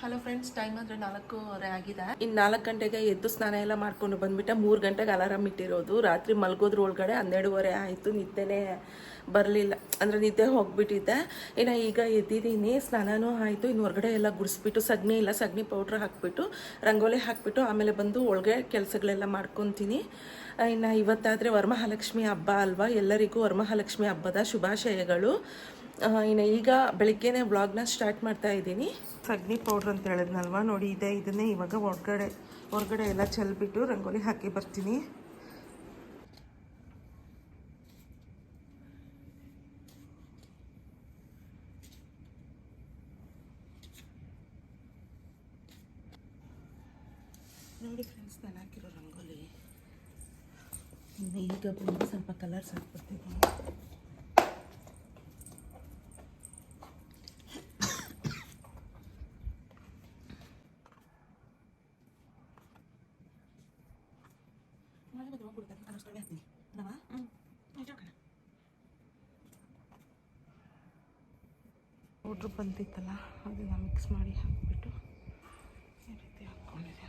Hello friends, time ಅಂದರೆ 4:30 ಆಗಿದೆ. ಇನ್ನು 4 ಗಂಟೆಗೆ ಎದ್ದು ಸ್ನಾನ ಎಲ್ಲ ಮಾಡ್ಕೊಂಡು ಬಂದ್ಬಿಟ್ಟೆ. 3 ಗಂಟೆಗೆ ಅಲಾರಾಮ್ ಇಟ್ಟಿರೋದು. ರಾತ್ರಿ ಮಲ್ಗೋದ್ರ ಒಳಗಡೆ 12:30 ಆಯಿತು. ನಿದ್ದೆನೇ ಬರಲಿಲ್ಲ, ಅಂದರೆ ನಿದ್ದೆ ಹೋಗ್ಬಿಟ್ಟಿದ್ದೆ. ಇನ್ನು ಈಗ ಎದ್ದಿದ್ದೀನಿ, ಸ್ನಾನನೂ ಆಯಿತು. ಇನ್ನು ಹೊರಗಡೆ ಎಲ್ಲ ಗುಡಿಸ್ಬಿಟ್ಟು ಸಗಣಿ ಪೌಡ್ರ್ ಹಾಕಿಬಿಟ್ಟು ರಂಗೋಲಿ ಹಾಕಿಬಿಟ್ಟು ಆಮೇಲೆ ಬಂದು ಒಳಗೆ ಕೆಲಸಗಳೆಲ್ಲ ಮಾಡ್ಕೊತೀನಿ. ಇನ್ನು ಇವತ್ತಾದರೆ ವರಮಹಾಲಕ್ಷ್ಮಿ ಹಬ್ಬ ಅಲ್ವಾ, ಎಲ್ಲರಿಗೂ ವರಮಹಾಲಕ್ಷ್ಮಿ ಹಬ್ಬದ ಶುಭಾಶಯಗಳು. ಇನ್ನು ಈಗ ಬೆಳಿಗ್ಗೆನೇ ವ್ಲಾಗ್ನ ಸ್ಟಾರ್ಟ್ ಮಾಡ್ತಾ ಇದ್ದೀನಿ. ಸಗಣಿ ಪೌಡ್ರ್ ಅಂತ ಹೇಳಿದ್ನಲ್ವ, ನೋಡಿ ಇದನ್ನೇ ಇವಾಗ ಹೊರಗಡೆ ಎಲ್ಲ ಚೆಲ್ಬಿಟ್ಟು ರಂಗೋಲಿ ಹಾಕಿ ಬರ್ತೀನಿ. ನೋಡಿ ಫ್ರೆಂಡ್ಸ್, ನಾನು ಹಾಕಿರೋ ರಂಗೋಲಿ. ಇನ್ನು ಈಗ ಬಂದು ಸ್ವಲ್ಪ ಕಲರ್ಸ್ ಹಾಕ್ಬಿಡ್ತೀನಿ. ಪೌಡ್ರು ಬಂದಿತ್ತಲ್ಲ, ಅದನ್ನು ಮಿಕ್ಸ್ ಮಾಡಿ ಹಾಕ್ಬಿಟ್ಟು ಈ ರೀತಿ ಹಾಕ್ಕೊಂಡಿದ್ದೆ.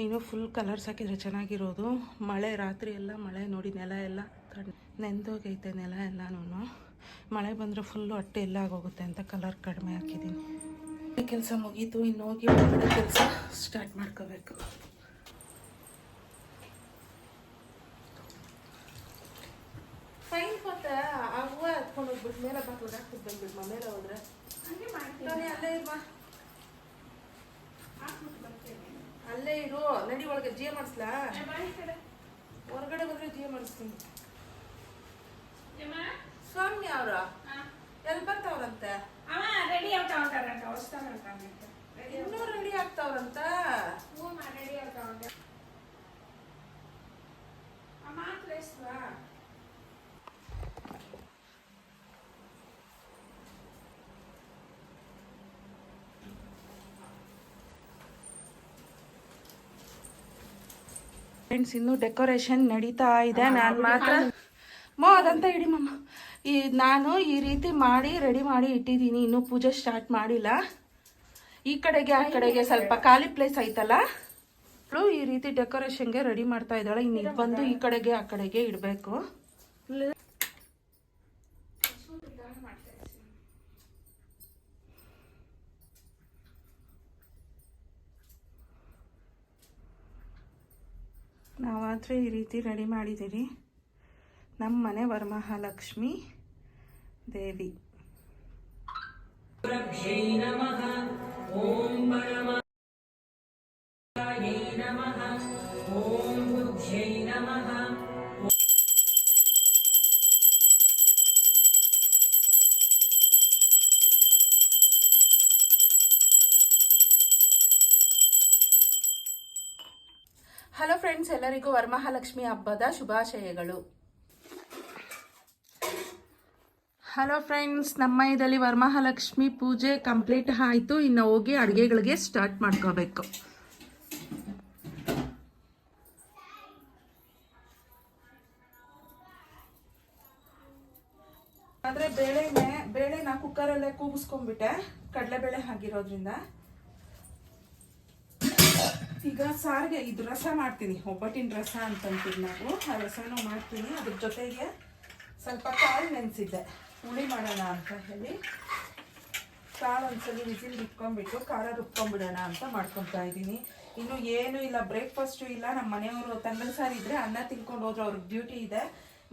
ಇನ್ನು ಫುಲ್ ಕಲರ್ಸ್ ಹಾಕಿದರೆ ಚೆನ್ನಾಗಿರೋದು. ಮಳೆ ರಾತ್ರಿ ಎಲ್ಲ ಮಳೆ ನೋಡಿ, ನೆಲ ಎಲ್ಲ ನೆಂದೋಗೈತೆ ನೆಲ ಎಲ್ಲನೂ. ಮಳೆ ಬಂದರೆ ಫುಲ್ಲು ಹೊಟ್ಟೆ ಎಲ್ಲ ಆಗೋಗುತ್ತೆ ಅಂತ ಕಲರ್ ಕಡಿಮೆ ಹಾಕಿದ್ದೀನಿ. ಈ ಕೆಲಸ ಮುಗೀತು, ಇನ್ನು ಹೋಗಿ ಹೊರಗಡೆ ಕೆಲಸ ಸ್ಟಾರ್ಟ್ ಮಾಡ್ಕೋಬೇಕು. ಫೈನ್ ಕೊಟ್ಟೆ ಆ ಹೂವು ಹತ್ಕೊಂಡು ಹೋಗ್ಬಿಟ್ಟು ಮೇಲೆ ಬಾಕ್ಲಿಗೆ ಹಾಕ್ಬಿಟ್ಟು ಬಂದ್ಬಿಟ್ಟು ಮೇಲೆ ಹೋದ್ರೆ ಅಲ್ಲೇ ಇರುವ, ಅಲ್ಲೇ ಇರು. ನಡಿ ಒಳಗೆ ಜಿಯ ಮಾಡಿಸ್ಲಾ? ಹೊರಗಡೆ ಬಂದ್ರೆ ಜಿಯ ಮಾಡಿಸ್ತೀನಿ. ಸ್ವಾಮಿ ಅವ್ರ ಎಲ್ಲಿ ಬರ್ತಾವ್ರಂತೆ? ಇನ್ನೂ ರೆಡಿ ಆಗ್ತಾವ್ರಂತ. ಫ್ರೆಂಡ್ಸ್, ಇನ್ನೂ ಡೆಕೋರೇಷನ್ ನಡೀತಾ ಇದೆ. ನಾನು ಮಾತ್ರ ಅದಂತ ಇಡಿ ಮಮ್ಮ. ನಾನು ಈ ರೀತಿ ಮಾಡಿ ರೆಡಿ ಮಾಡಿ ಇಟ್ಟಿದ್ದೀನಿ. ಇನ್ನೂ ಪೂಜೆ ಸ್ಟಾರ್ಟ್ ಮಾಡಿಲ್ಲ. ಈ ಕಡೆಗೆ ಆ ಕಡೆಗೆ ಸ್ವಲ್ಪ ಖಾಲಿ ಪ್ಲೇಸ್ ಐತಲ್ಲ, ಈ ರೀತಿ ಡೆಕೋರೇಷನ್ಗೆ ರೆಡಿ ಮಾಡ್ತಾ ಇದ್ದಾಳೆ. ಇನ್ನು ಬಂದು ಈ ಕಡೆಗೆ ಆ ಕಡೆಗೆ ಇಡಬೇಕು. ನಾವಾದರೆ ಈ ರೀತಿ ರೆಡಿ ಮಾಡಿದ್ದೀರಿ. ನಮ್ಮ ಮನೆ ವರಮಹಾಲಕ್ಷ್ಮಿ ದೇವಿ. ಹಲೋ ಫ್ರೆಂಡ್ಸ್, ಎಲ್ಲರಿಗೂ ವರಮಹಾಲಕ್ಷ್ಮಿ ಹಬ್ಬದ ಶುಭಾಶಯಗಳು. ಹಲೋ ಫ್ರೆಂಡ್ಸ್, ನಮ್ಮ ಇದರಲ್ಲಿ ವರಮಹಾಲಕ್ಷ್ಮಿ ಪೂಜೆ ಕಂಪ್ಲೀಟ್ ಆಯಿತು. ಇನ್ನು ಹೋಗಿ ಅಡುಗೆಗಳಿಗೆ ಸ್ಟಾರ್ಟ್ ಮಾಡ್ಕೋಬೇಕು. ಆದರೆ ಬೇಳೆನ ಕುಕ್ಕರಲ್ಲೇ ಕೂಗಿಸ್ಕೊಂಡ್ಬಿಟ್ಟೆ, ಕಡಲೆಬೇಳೆ ಹಾಕಿರೋದ್ರಿಂದ. ಈಗ ಸಾರಿಗೆ ಇದು ರಸ ಮಾಡ್ತೀನಿ, ಒಬ್ಬಟ್ಟಿನ ರಸ ಅಂತಂತೀವಿ ನಾವು. ಆ ರಸನೂ ಮಾಡ್ತೀನಿ. ಅದ್ರ ಜೊತೆಗೆ ಸ್ವಲ್ಪ ಕಾಳು ನೆನೆಸಿದ್ದೆ, ಹುಳಿ ಮಾಡೋಣ ಅಂತ ಹೇಳಿ. ಕಾಳು ಒಂದ್ಸಲಿ ವಿಸಿಲ್ ಇಟ್ಕೊಂಡ್ಬಿಟ್ಟು ಖಾರ ರುಬ್ಕೊಂಡ್ಬಿಡೋಣ ಅಂತ ಮಾಡ್ಕೊತಾ ಇದ್ದೀನಿ. ಇನ್ನು ಏನೂ ಇಲ್ಲ, ಬ್ರೇಕ್ಫಾಸ್ಟು ಇಲ್ಲ. ನಮ್ಮ ಮನೆಯವರು ತಂಗಲ್ ಸಾರು ಇದ್ರೆ ಅನ್ನ ತಿನ್ಕೊಂಡು ಹೋದ್ರು, ಅವ್ರಿಗೆ ಡ್ಯೂಟಿ ಇದೆ.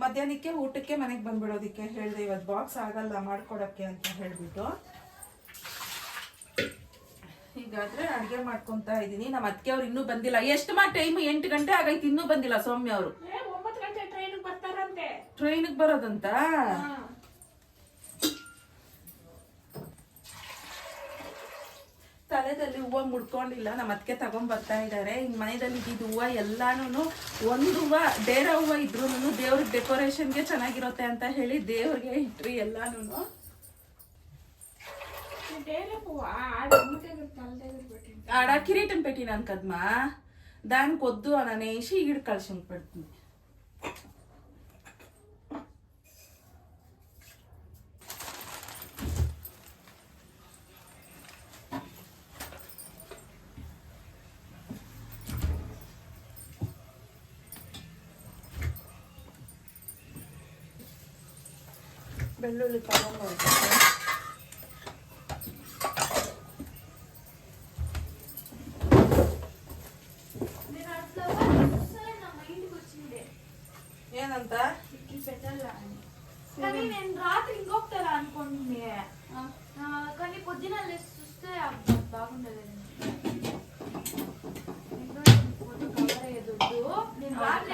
ಮಧ್ಯಾಹ್ನಕ್ಕೆ ಊಟಕ್ಕೆ ಮನೆಗೆ ಬಂದ್ಬಿಡೋದಕ್ಕೆ ಹೇಳಿದೆ. ಇವತ್ತು ಬಾಕ್ಸ್ ಆಗಲ್ಲ ಮಾಡ್ಕೊಡೋಕ್ಕೆ ಅಂತ ಹೇಳಿಬಿಟ್ಟು. ಹೀಗಾದ್ರೆ ಅಡುಗೆ ಮಾಡ್ಕೊತಾ ಇದ್ದೀನಿ. ನಮ್ಮ ಅತ್ತಿಗೆ ಅವ್ರು ಇನ್ನೂ ಬಂದಿಲ್ಲ. ಎಷ್ಟು ಟೈಮ್? 8 ಗಂಟೆ ಆಗೈತಿ, ಇನ್ನೂ ಬಂದಿಲ್ಲ. ಸೌಮ್ಯ ಅವರು 9 ಗಂಟೆ ಟ್ರೈನಿಗೆ ಬರ್ತಾರಂತೆ. ಟ್ರೈನಿಗೆ ಬರೋದಂತ. ತಲೆದಲ್ಲಿ ಹೂವು ಮುಡ್ಕೊಂಡಿಲ್ಲ, ನಮ್ಮ ಅತ್ತಿಗೆ ತಗೊಂಡ್ ಬರ್ತಾ ಇದ್ದಾರೆ. ಇನ್ನು ಮನೆಯಲ್ಲಿ ಇದ್ದಿದ್ದು ಹೂವು ಎಲ್ಲಾನು, ಒಂದು ಹೂವು ಬೇರೆ ಹೂವು ಇದ್ರೂ ದೇವ್ರಿಗೆ ಡೆಕೋರೇಷನ್ಗೆ ಚೆನ್ನಾಗಿರುತ್ತೆ ಅಂತ ಹೇಳಿ ದೇವ್ರಿಗೆ ಇಟ್ರಿ ಎಲ್ಲಾನು. ಆಡ ಕಿರೀಟನ್ ಪೆಟ್ಟಿನ ಅನ್ಕದ್ಮ దానికి వద్దు అని అనేసి ఈడు కలిసి పెడుతుంది. ಬೆಳ್ಳುಳ್ಳಿ ತಗೊಂಡು ಏನಂತ కానీ నేను రాత్రి ఇంకొకటలా అనుకుంటున్నా కానీ పొద్దున చూస్తే బాగుండదు. కవర్ అయ్యేది నేను రాత్రి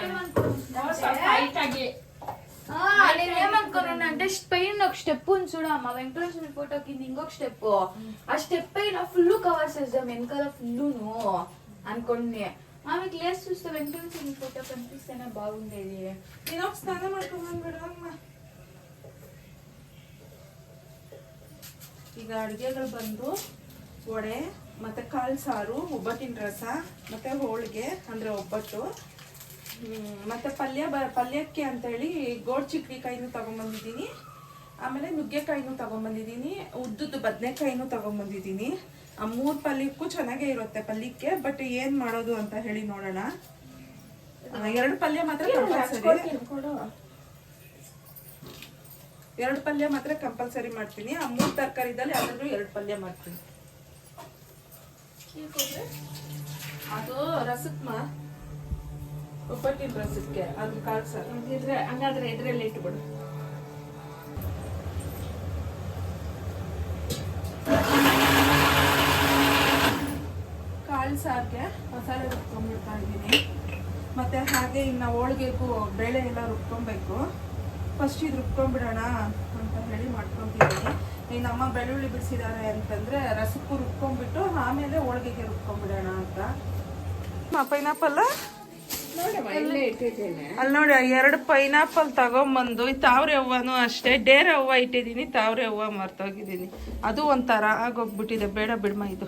నేనేమనుకున్నాను అంటే పైన ఒక స్టెప్ ఉంది చూడ మా వెంకటేశ్వర ఫోటో కింద ఇంకొక స్టెప్, ఆ స్టెప్ పైన ఫుల్ కవర్స్ వేద్దాం వెనకాల ఫుల్ను అనుకోండి. ఆమెకి లేసి చూస్తే వెంకటేశ్వర ఫోటో కనిపిస్తేనే బాగుండేది. నేను ఒక స్నానం ಮಾಡ್ಕೊಂಡ್ ಬಿಡಮ್ಮ. ಈಗ ಅಡುಗೆಗಳು ಬಂದು ವಡೆ ಮತ್ತೆ ಕಾಳು ಸಾರು, ಒಬ್ಬಟ್ಟಿನ ರಸ ಮತ್ತೆ ಹೋಳಿಗೆ ಅಂದ್ರೆ ಒಬ್ಬಟ್ಟು, ಮತ್ತೆ ಪಲ್ಯಕ್ಕೆ ಅಂತೇಳಿ ಗೋಡ್ ಚಿಕ್ಕಡಿಕಾಯಿನೂ ತಗೊಂಡ್ಬಂದಿದ್ದೀನಿ, ಆಮೇಲೆ ನುಗ್ಗೆಕಾಯಿನೂ ತಗೊಂಡ್ಬಂದಿದ್ದೀನಿ, ಉದ್ದುದ್ದು ಬದನೆಕಾಯಿನೂ ತಗೊಂಡ್ಬಂದಿದ್ದೀನಿ. ಆ 3 ಪಲ್ಯಕ್ಕೂ ಚೆನ್ನಾಗೇ ಇರುತ್ತೆ ಪಲ್ಯಕ್ಕೆ. ಬಟ್ ಏನ್ ಮಾಡೋದು ಅಂತ ಹೇಳಿ ನೋಡೋಣ. 2 ಪಲ್ಯ ಮಾತ್ರ ಕಂಪಲ್ಸರಿ, 2 ಪಲ್ಯ ಮಾತ್ರ ಕಂಪಲ್ಸರಿ ಮಾಡ್ತೀನಿ. ಆ 3 ತರಕಾರಿದಲ್ಲಿ ಯಾವ್ದಾದ್ರು 2 ಪಲ್ಯ ಮಾಡ್ತೀನಿ. ಅದು ರಸಕ್ಮ ಒಬ್ಬಟ್ಟಿನ ರಸಕ್ಕೆ ಅದು ಕಾಳು ಸಾರು ಹಂಗಾದ್ರೆ ಇದ್ರಲ್ಲಿ ಇಟ್ಬಿಡು. ಕಾಳು ಸಾರಿಗೆ ಮಸಾಲೆ ರುಬ್ಕೊಂಡ್ಬಿಡ್ತಾ ಇದ್ದೀನಿ. ಮತ್ತೆ ಹಾಗೆ ಇನ್ನು ಹೋಳಿಗೆಗೂ ಬೇಳೆ ಎಲ್ಲ ರುಬ್ಕೊಬೇಕು. ಫಸ್ಟ್ ಇದು ರುಬ್ಕೊಂಡ್ಬಿಡೋಣ ಅಂತ ಹೇಳಿ ಮಾಡ್ಕೊತಿದ್ದೀನಿ. ಇನ್ನು ಅಮ್ಮ ಬೆಳ್ಳುಳ್ಳಿ ಬಿಡಿಸಿದ್ದಾರೆ ಅಂತಂದ್ರೆ ರಸಕ್ಕೂ ರುಬ್ಕೊಂಡ್ಬಿಟ್ಟು ಆಮೇಲೆ ಹೋಳಿಗೆಗೆ ರುಬ್ಕೊಂಡ್ಬಿಡೋಣ ಅಂತ. ಪೈನಾಪಲ್ ಅಲ್ಲಿ ನೋಡಿ 2 ಪೈನಾಪಲ್ ತಗೊಂಬಂದು ತಾವ್ರೆ ಹೂವನು ಅಷ್ಟೇ ಡೇರೆ ಹೂವು ಇಟ್ಟಿದ್ದೀನಿ, ತಾವ್ರೆ ಹೂವು ಮರ್ತೋಗಿದ್ದೀನಿ. ಅದು ಒಂಥರ ಆಗೋಗ್ಬಿಟ್ಟಿದೆ. ಬೇಡ ಬಿಡ್ಮ. ಇದು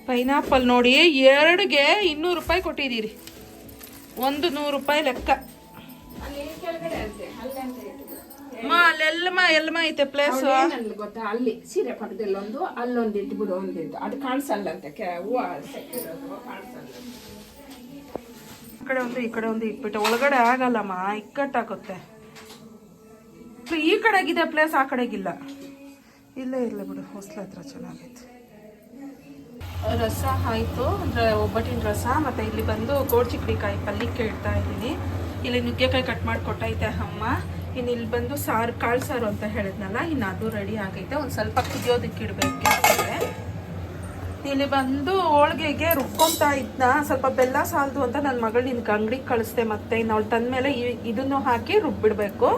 ಪೈನಾಪಲ್ ನೋಡಿ 2ಗೆ 200 ರೂಪಾಯಿ ಕೊಟ್ಟಿದ್ದೀರಿ. 100 ರೂಪಾಯಿ ಲೆಕ್ಕ. ಅಲ್ಲೆಲ್ಲಮ್ಮ ಐತೆ ಪ್ಲೇಸ್ ಗೊತ್ತಾ, ಅಲ್ಲಿ ಸೀರೆ ಪಕ್ಕದಲ್ಲಿ ಒಂದು, ಅಲ್ಲೊಂದು ಇಟ್ಬಿಡು, ಒಂದಿಟ್ಟು ಅದು ಕಾಣಿಸಲ್ಲ ಅಂತ ಹೂವು ಕಾಣಿಸಲ್ಲ. ಆ ಕಡೆ ಒಂದು ಈ ಕಡೆ ಒಂದು ಇಟ್ಬಿಟ್ಟೆ. ಒಳಗಡೆ ಆಗಲ್ಲಮ್ಮ, ಇಕ್ಕಟ್ಟಾಗುತ್ತೆ. ಈ ಕಡೆಗಿದೆ ಪ್ಲೇಸ್, ಆ ಕಡೆಗಿಲ್ಲ. ಇಲ್ಲೇ ಇರಲಿ ಬಿಡು, ಹೊಸ್ಲ ಹತ್ರ ಚೆನ್ನಾಗೈತೆ. ರಸ ಆಯಿತು, ಅಂದರೆ ಒಬ್ಬಟ್ಟಿನ ರಸ. ಮತ್ತು ಇಲ್ಲಿ ಬಂದು ಗೋಡ್ ಚಿಕ್ಕಡಿಕಾಯಿ ಪಲ್ಯಕ್ಕೆ ಇಡ್ತಾ ಇದ್ದೀನಿ. ಇಲ್ಲಿ ನುಗ್ಗೆಕಾಯಿ ಕಟ್ ಮಾಡಿ ಕೊಟ್ಟೈತೆ ಅಮ್ಮ. ಇನ್ನು ಇಲ್ಲಿ ಬಂದು ಸಾರು, ಕಾಳು ಸಾರು ಅಂತ ಹೇಳಿದ್ನಲ್ಲ, ಇನ್ನು ಅದು ರೆಡಿ ಆಗೈತೆ. ಒಂದು ಸ್ವಲ್ಪ ಕುದಿಯೋದಕ್ಕೆ ಇಡಬೇಕು. ಇಲ್ಲಿ ಬಂದು ಹೋಳಿಗೆಗೆ ರುಬ್ಕೊತಾ ಇದ್ನ, ಸ್ವಲ್ಪ ಬೆಲ್ಲ ಸಾಲದು ಅಂತ ನನ್ನ ಮಗಳು ನಿನ್ಗೆ ಅಂಗಡಿಗೆ ಕಳಿಸ್ದೆ. ಮತ್ತೆ ಇನ್ನು ಅವಳು ತಂದಮೇಲೆ ಇದನ್ನು ಹಾಕಿ ರುಬ್ಬಿಡ್ಬೇಕು.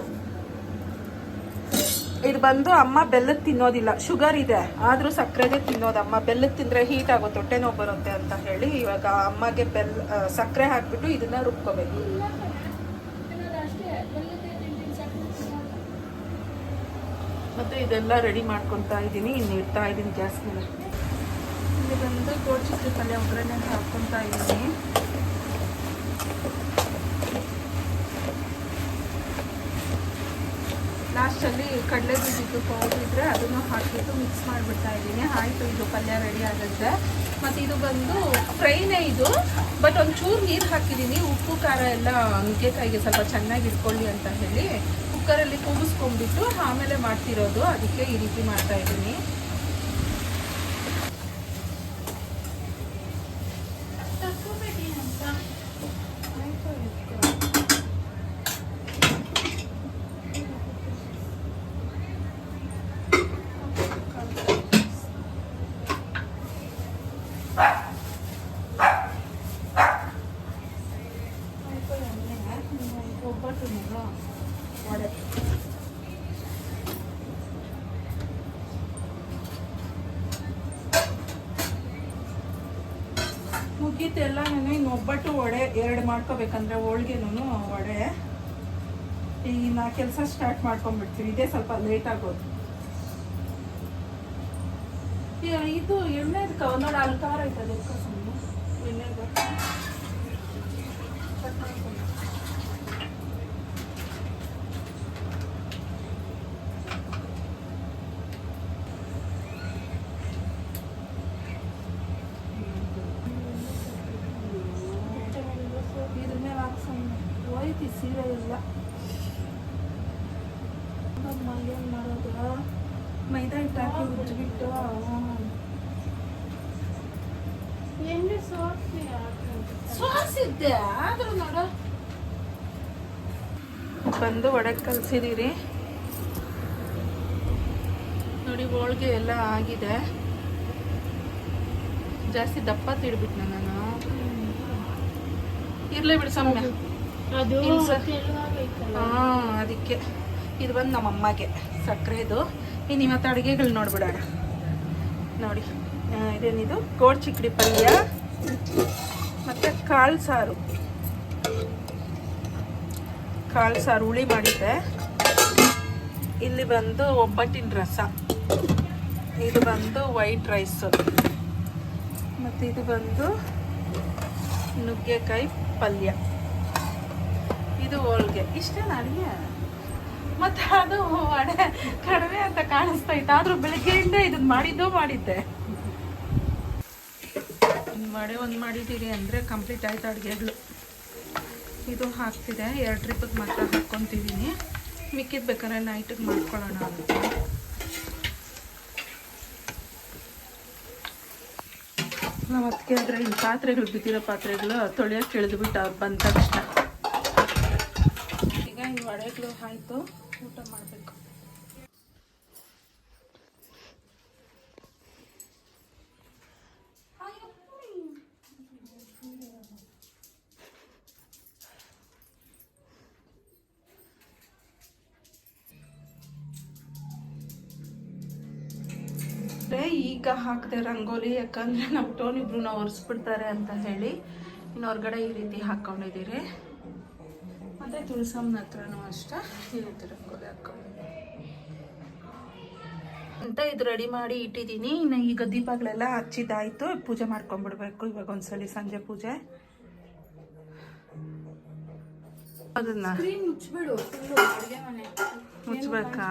ಇದು ಬಂದು ಅಮ್ಮ ಬೆಲ್ಲದ ತಿನ್ನೋದಿಲ್ಲ, ಶುಗರ್ ಇದೆ, ಆದರೂ ಸಕ್ಕರೆಗೆ ತಿನ್ನೋದು. ಅಮ್ಮ ಬೆಲ್ಲದ ತಿಂದರೆ ಹೀಟ್ ಆಗುತ್ತೆ, ಹೊಟ್ಟೆ ನೋವು ಬರುತ್ತೆ ಅಂತ ಹೇಳಿ ಇವಾಗ ಅಮ್ಮಗೆ ಸಕ್ಕರೆ ಹಾಕ್ಬಿಟ್ಟು ಇದನ್ನ ರುಬ್ಕೋಬೇಕು. ಮತ್ತು ಇದೆಲ್ಲ ರೆಡಿ ಮಾಡ್ಕೊತಾ ಇದ್ದೀನಿ. ಇನ್ನು ಇಡ್ತಾ ಇದ್ದೀನಿ ಗ್ಯಾಸ್ ಮೇಲೆ. ಇಲ್ಲಿ ಬಂದು ಗೋಡ್ ಚಿಕ್ಕಡಿ ಪಲ್ಯ ಒಗ್ಗರಣೆ ಹಾಕ್ಕೊತಾ ಇದ್ದೀನಿ. ಲಾಸ್ಟಲ್ಲಿ ಕಡಲೆ ಬೀಜದ್ದು ಪೌಡರ್ ಇದ್ದರೆ ಅದನ್ನು ಹಾಕಿಬಿಟ್ಟು ಮಿಕ್ಸ್ ಮಾಡಿಬಿಡ್ತಾ ಇದ್ದೀನಿ. ಆಯಿತು, ಇದು ಪಲ್ಯ ರೆಡಿ ಆಗುತ್ತೆ. ಮತ್ತು ಇದು ಬಂದು ಫ್ರೈನೇ ಇದು, ಬಟ್ ಒಂಚೂರು ನೀರು ಹಾಕಿದ್ದೀನಿ. ಉಪ್ಪು ಖಾರ ಎಲ್ಲ ನುಗ್ಗೆಕಾಯಿಗೆ ಸ್ವಲ್ಪ ಚೆನ್ನಾಗಿ ಇಟ್ಕೊಳ್ಳಿ ಅಂತ ಹೇಳಿ ಕುಕ್ಕರಲ್ಲಿ ಕೂಗಿಸ್ಕೊಂಡ್ಬಿಟ್ಟು ಆಮೇಲೆ ಮಾಡ್ತಿರೋದು. ಅದಕ್ಕೆ ಈ ರೀತಿ ಮಾಡ್ತಾ ಇದ್ದೀನಿ. ಮುಗೀತೆಲ್ಲ. ನಾನು ಇನ್ನು ಒಬ್ಬಟ್ಟು ವಡೆ 2 ಮಾಡ್ಕೋಬೇಕಂದ್ರೆ ಹೋಳಿಗೆನೂ ವಡೆ. ಈಗ ನಾ ಕೆಲಸ ಸ್ಟಾರ್ಟ್ ಮಾಡ್ಕೊಂಡ್ಬಿಡ್ತೀವಿ. ಇದೇ ಸ್ವಲ್ಪ ಲೇಟ್ ಆಗೋದು. ಇದು ಎಣ್ಣೆ ನೋಡಿ ಅಲ್ಲಿ ಖಾರ ಐತದೆ. ಇದ್ರ ಮೇಲೆ ಹಾಕ್ಸೋಣ ಹೋಯ್ತಿ ಸೀರೆ ಎಲ್ಲ ಏನು ಮಾಡೋದು ಮೈದಾ ಹಿಟ್ಟು ಹಾಕಿ ಉಜ್ಜಿಬಿಟ್ಟು ಸೋಸಿದ್ದೆ ಆದ್ರೂ ನೋಡು ಬಂದು ಒಳಗೆ ಕಲಸಿದೀರಿ ನೋಡಿ ಹೋಳಿಗೆ ಎಲ್ಲ ಆಗಿದೆ ಜಾಸ್ತಿ ದಪ್ಪ ತಿಡ್ಬಿಟ್ನ ನಾನು ಇರ್ಲೇ ಬಿಡು ಸೌಮ್ಯ ಹಾಂ ಅದಕ್ಕೆ ಇದು ಬಂದು ನಮ್ಮಮ್ಮಗೆ ಸಕ್ಕರೆದು ಇನ್ನು ಇವತ್ತು ಅಡುಗೆಗಳು ನೋಡ್ಬಿಡೋಣ ನೋಡಿ ಇದೇನಿದು ಗೋಡ್ ಚಿಕ್ಕಡಿ ಪಲ್ಯ ಮತ್ತು ಕಾಳು ಸಾರು ಹುಳಿ ಮಾಡಿದ್ದೆ ಇಲ್ಲಿ ಬಂದು ಒಬ್ಬಟ್ಟಿನ ರಸ ಇದು ಬಂದು ವೈಟ್ ರೈಸು ಮತ್ತು ಇದು ಬಂದು ನುಗ್ಗೆಕಾಯಿ ಪಲ್ಯ ಇದು ಹೋಳಿಗೆ ಇಷ್ಟೇ ಅಡುಗೆ ಮತ್ತು ಅದು ವಡೆ ಕಡಿಮೆ ಅಂತ ಕಾಣಿಸ್ತಾ ಇತ್ತು ಆದರೂ ಬೆಳಗ್ಗೆಯಿಂದ ಇದನ್ನು ಮಾಡಿದ್ದೆ ವಡೆ ಒಂದು ಮಾಡಿದ್ದೀರಿ ಅಂದರೆ ಕಂಪ್ಲೀಟ್ ಆಯ್ತು ಅಡುಗೆಗಳು ಇದು ಹಾಕ್ತಿದೆ 2 ಟ್ರಿಪ್ಪಿಗೆ ಮಾತ್ರ ಹಾಕ್ಕೊತಿದ್ದೀನಿ ಮಿಕ್ಕಿದ್ದು ಬೇಕಾದ್ರೆ ನೈಟಿಗೆ ಮಾಡ್ಕೊಳ್ಳೋಣ ಅಂತ ನಾವು ಅದಕ್ಕೆ ಆದರೆ ಇಲ್ಲಿ ಪಾತ್ರೆಗಳು ಬಿದ್ದಿರೋ ಪಾತ್ರೆಗಳು ತೊಳೆಯೋಕೆ ಇಳಿದ್ಬಿಟ್ಟು ಅವ್ರು ಬಂದ ತಕ್ಷಣ ಈಗ ಈ ವಡೆಗಳು ಆಯಿತು ಊಟ ಮಾಡಬೇಕು ಈಗ ಹಾಕಿದೆ ರಂಗೋಲಿ ಯಾಕಂದರೆ ನಮ್ಮ ಟೋನಿಬ್ರು ನಾವು ಒರೆಸ್ಬಿಡ್ತಾರೆ ಅಂತ ಹೇಳಿ ಇನ್ನು ಹೊರಗಡೆ ಈ ರೀತಿ ಹಾಕ್ಕೊಂಡಿದ್ದೀರಿ ಮತ್ತು ತುಳಸಮ್ಮನ ಹತ್ರನೂ ಅಷ್ಟೇ ಈ ರೀತಿ ರಂಗೋಲಿ ಹಾಕ್ಕೊಂಡಿದ್ದೀನಿ ಅಂತ ಇದು ರೆಡಿ ಮಾಡಿ ಇಟ್ಟಿದ್ದೀನಿ ಇನ್ನು ಈಗ ದೀಪಗಳೆಲ್ಲ ಹಚ್ಚಿದ್ದಾಯಿತು ಪೂಜೆ ಮಾಡ್ಕೊಂಡ್ಬಿಡ್ಬೇಕು ಇವಾಗ ಒಂದ್ಸಲಿ ಸಂಜೆ ಪೂಜೆ ಅದನ್ನ ಮುಚ್ಚಬೇಕಾ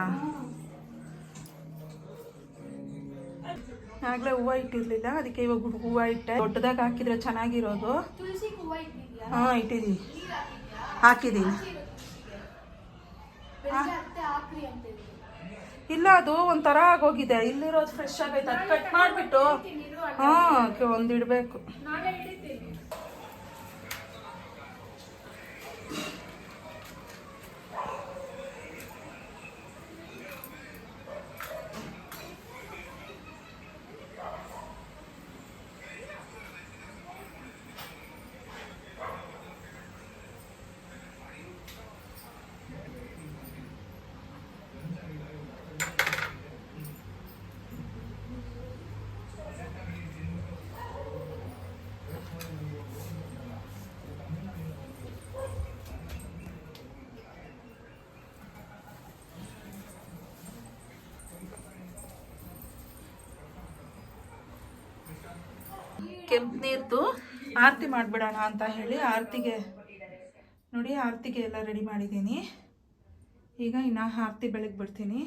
ಆಗಲೇ ಹೂವು ಇಟ್ಟಿರಲಿಲ್ಲ ಅದಕ್ಕೆ ಇವಾಗ ಹೂವು ಇಟ್ಟೆ ದೊಡ್ಡದಾಗಿ ಹಾಕಿದ್ರೆ ಚೆನ್ನಾಗಿರೋದು ಹಾಂ ಇಟ್ಟಿದ್ದೀನಿ ಹಾಕಿದ್ದೀನಿ ಇಲ್ಲ ಅದು ಒಂಥರ ಆಗೋಗಿದೆ ಇಲ್ಲಿರೋದು ಫ್ರೆಶ್ ಆಗೈತೆ ಅದು ಕಟ್ ಮಾಡಿಬಿಟ್ಟು ಹಾಂ ಒಂದು ಇಡಬೇಕು ಕೆಂಪು ನೀರ್ದು ಆರತಿ ಮಾಡಿಬಿಡೋಣ ಅಂತ ಹೇಳಿ ಆರತಿಗೆ ನೋಡಿ ಆರತಿಗೆ ಎಲ್ಲ ರೆಡಿ ಮಾಡಿದ್ದೀನಿ ಈಗ ಇನ್ನು ಆರತಿ ಬೆಳಗ್ಗೆ ಬಿಡ್ತೀನಿ